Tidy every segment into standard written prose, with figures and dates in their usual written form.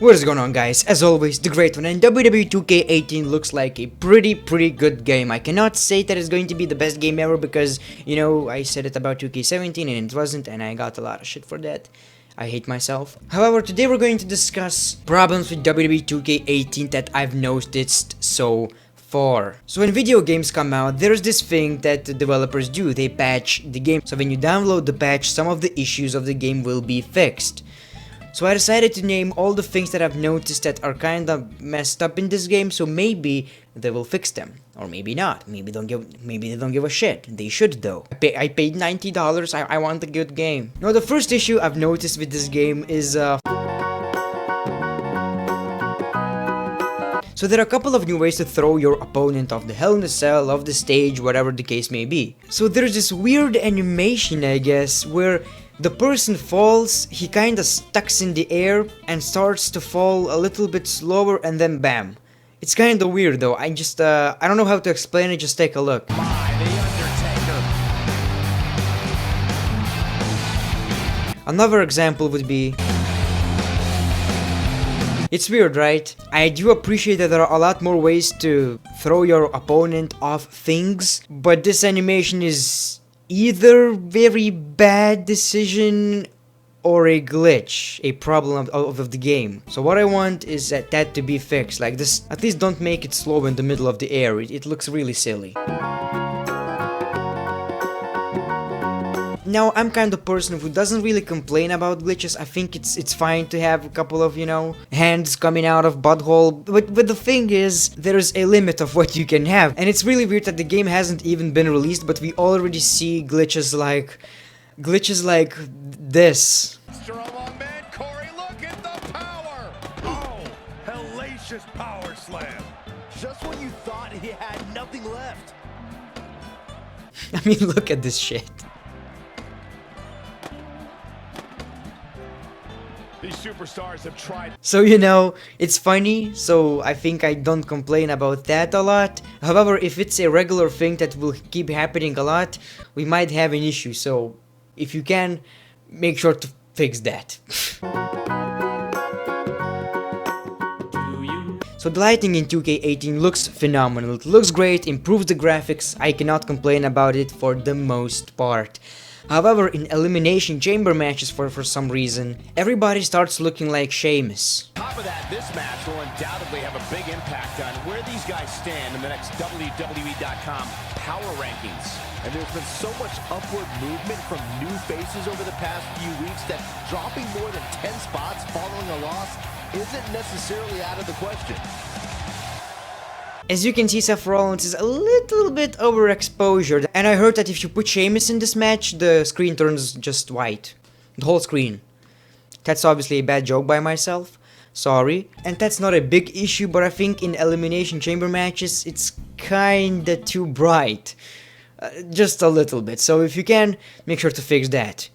What is going on, guys? As always, the great one, and WWE 2K18 looks like a pretty good game. I cannot say that it's going to be the best game ever because, you know, I said it about 2K17 and it wasn't, and I got a lot of shit for that. I hate myself. However, today we're going to discuss problems with WWE 2K18 that I've noticed so far. So when video games come out, there's this thing that the developers do. They patch the game. So when you download the patch, some of the issues of the game will be fixed. So I decided to name all the things that I've noticed that are kinda messed up in this game, so maybe they will fix them. Or maybe not. Maybe they don't give a shit. They should though. I paid $90, I want a good game. Now the first issue I've noticed with this game is so there are a couple of new ways to throw your opponent off the Hell in a Cell, off the stage, whatever the case may be. So there's this weird animation, I guess, where the person falls, he kinda stucks in the air and starts to fall a little bit slower and then bam. It's kinda weird though, I don't know how to explain it, just take a look. Another example would be... It's weird, right? I do appreciate that there are a lot more ways to throw your opponent off things, but this animation is either very bad decision or a glitch, a problem of the game. So what I want is that to be fixed, like this, at least don't make it slow in the middle of the air, it looks really silly. Now, I'm kind of person who doesn't really complain about glitches. I think it's fine to have a couple of, you know, hands coming out of butthole. But the thing is, there's a limit of what you can have. And it's really weird that the game hasn't even been released, but we already see glitches like this. Man, Corey, look at the power! Oh, hellacious power slam. Just when you thought he had nothing left. I mean, look at this shit. These superstars have tried. So, you know, it's funny, so I think I don't complain about that a lot. However, if it's a regular thing that will keep happening a lot, we might have an issue, so if you can, make sure to fix that. So the lighting in 2K18 looks phenomenal, it looks great, improves the graphics, I cannot complain about it for the most part. However, in elimination chamber matches for some reason, everybody starts looking like Sheamus. On top of that, this match will undoubtedly have a big impact on where these guys stand in the next WWE.com power rankings. And there's been so much upward movement from new faces over the past few weeks that dropping more than 10 spots following a loss isn't necessarily out of the question. As you can see, Seth Rollins is a little bit overexposure, and I heard that if you put Sheamus in this match, the screen turns just white. The whole screen. That's obviously a bad joke by myself. Sorry. And that's not a big issue, but I think in elimination chamber matches, it's kinda too bright. Just a little bit. So if you can, make sure to fix that.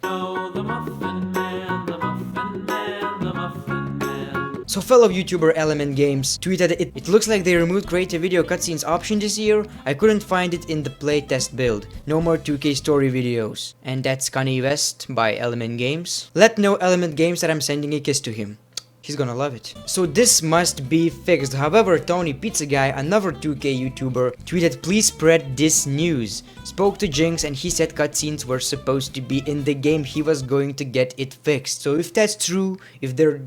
So fellow YouTuber Element Games tweeted it looks like they removed creative video cutscenes option this year. I couldn't find it in the playtest build. No more 2K story videos. And that's Kanye West by Element Games. Let know Element Games that I'm sending a kiss to him. He's gonna love it. So this must be fixed. However, Tony Pizza Guy, another 2K YouTuber, tweeted, please spread this news. Spoke to Jinx and he said cutscenes were supposed to be in the game. He was going to get it fixed. So if that's true, if they're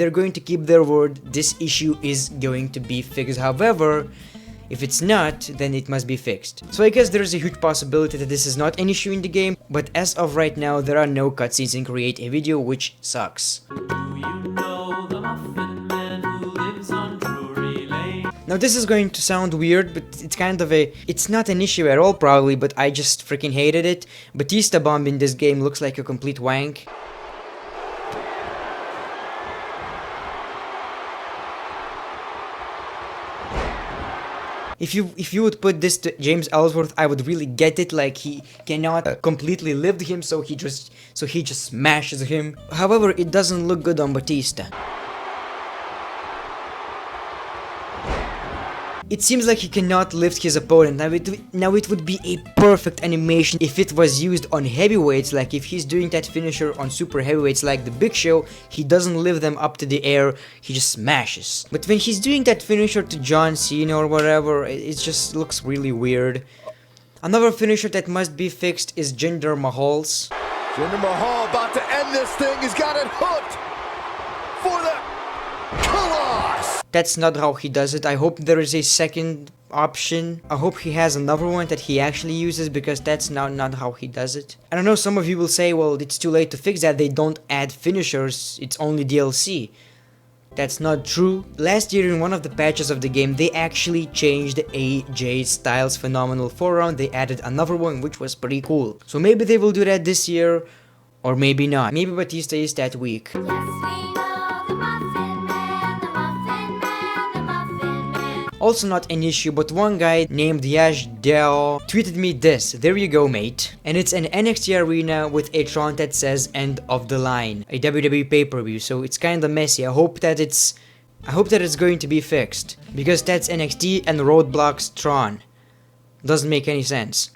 going to keep their word, this issue is going to be fixed. However, if it's not, then it must be fixed. So I guess there's a huge possibility that this is not an issue in the game, but as of right now, there are no cutscenes in Create a Video, which sucks. Now this is going to sound weird, but it's not an issue at all probably, but I just freaking hated it. Batista Bomb in this game looks like a complete wank. If you would put this to James Ellsworth, I would really get it. Like, he cannot completely lift him, so he just smashes him. However, it doesn't look good on Batista. It seems like he cannot lift his opponent. Now it would be a perfect animation if it was used on heavyweights, like if he's doing that finisher on super heavyweights like the Big Show, he doesn't lift them up to the air, he just smashes. But when he's doing that finisher to John Cena or whatever, it just looks really weird. Another finisher that must be fixed is Jinder Mahal's. Jinder Mahal about to end this thing. He's got it hooked for the Colossus. That's not how he does it. I hope there is a second option. I hope he has another one that he actually uses, because that's not how he does it. And I know some of you will say, well, it's too late to fix that. They don't add finishers. It's only DLC. That's not true. Last year in one of the patches of the game, they actually changed AJ Styles' phenomenal forearm. They added another one, which was pretty cool. So maybe they will do that this year, or maybe not. Maybe Batista is that weak. Also not an issue, but one guy named Yash Del tweeted me this. There you go, mate. And it's an NXT arena with a Tron that says end of the line. A WWE pay-per-view, so it's kinda messy. I hope that it's going to be fixed. Because that's NXT and Roadblock's Tron. Doesn't make any sense.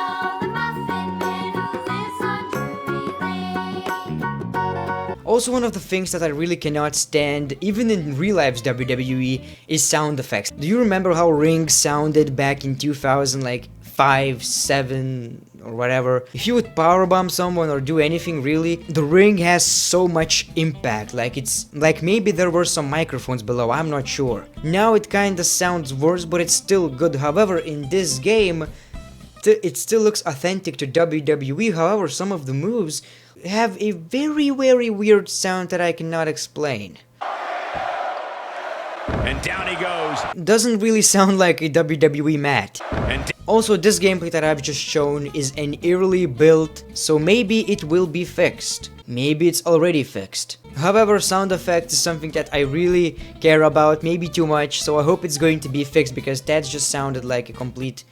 Also, one of the things that I really cannot stand, even in real life's WWE, is sound effects. Do you remember how rings sounded back in 2005, 7, or whatever? If you would powerbomb someone or do anything really, the ring has so much impact. Like maybe there were some microphones below, I'm not sure. Now it kinda sounds worse, but it's still good. However, in this game, it still looks authentic to WWE. However, some of the moves have a very weird sound that I cannot explain. And down he goes. Doesn't really sound like a WWE mat. Also, this gameplay that I've just shown is an eerily built, so maybe it will be fixed. Maybe it's already fixed. However, sound effects is something that I really care about, maybe too much, so I hope it's going to be fixed, because that just sounded like a complete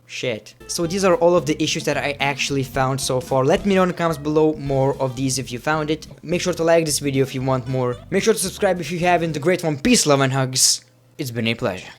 shit. So these are all of the issues that I actually found so far. Let me know in the comments below more of these if you found it. Make sure to like this video if you want more. Make sure to subscribe if you haven't. The great one. Peace, love, and hugs. It's been a pleasure.